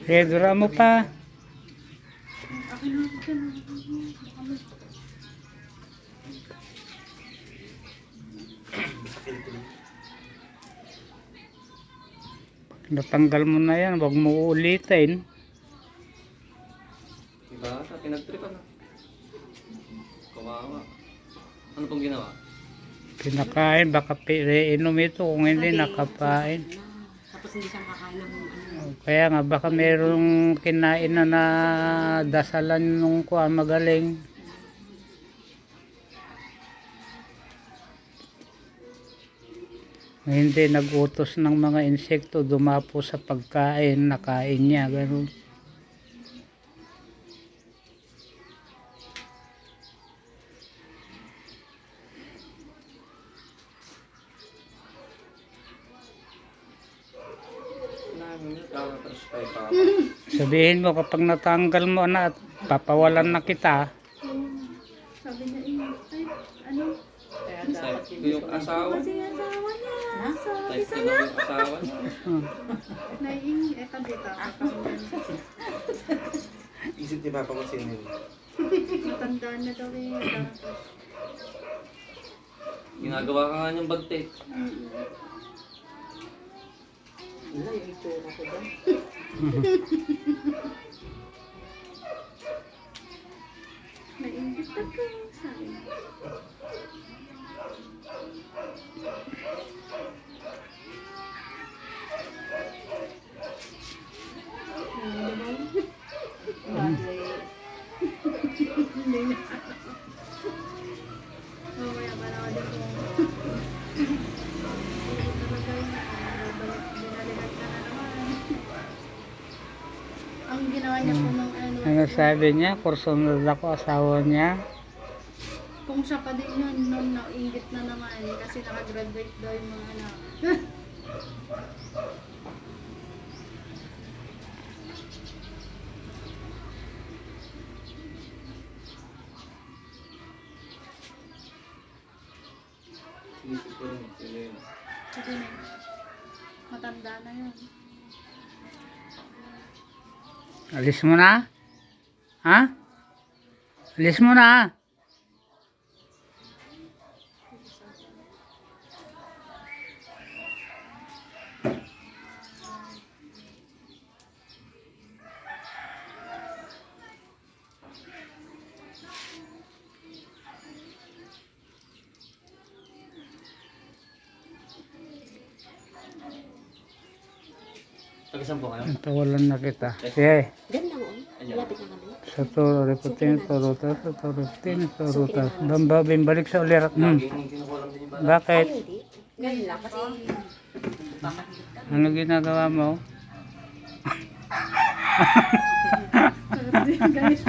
Pedra mo pa. Natanggal mo na yan, wag mo ulitin. Diba? Sa pinagtripan na. Kawawa. Ano pong ginawa? Pinakain, baka inom ito kung hindi nakapain. Tapos hindi siya makakain ng ano. Kaya nga baka mayroong kinain na dasalan nung kuha magaling. Hindi nag-utos ng mga insekto dumapo sa pagkain, nakain niya, ganun. Sabihin mo kapag natanggal mo na at papawalan na kita. Sabi niya, ay, ano? Kaya Type dapat ko yung asawa. Kasi yung asawa niya. Sabi Type ko sa'yo. yung asawa. Naiing, eto dito. Isip ni Papa kung sino yun. Tandaan na daw eh. Ginagawa ka nga niyang bagtek. Wala yung itsura ko doon. Naingit ako. Sabi niya. Hindi na. Mamaya pa naman din po. Binalikan ka na naman. Ang ginawa niya po nung ano. Ano sabi niya? Kursunod ako asawa niya. Kung siya pa din yun, nung naingit na naman. Kasi nakagraduate daw yung mga anak. Isip ko rin. Sila yun. Sige na. Matanda na yun. Alis mo na? Ha? Alis mo na? Taga-saan po kayo? Tawalan na kita. Sige. Ganda mo. Malapit na kami. Sa turo, reputin, turutas, turutin, turutas. Bambabing balik sa ulirat. Laging kinukulang din yung bala. Bakit? Hindi. Ganun lang kasi Ano ginagawa mo? Guys.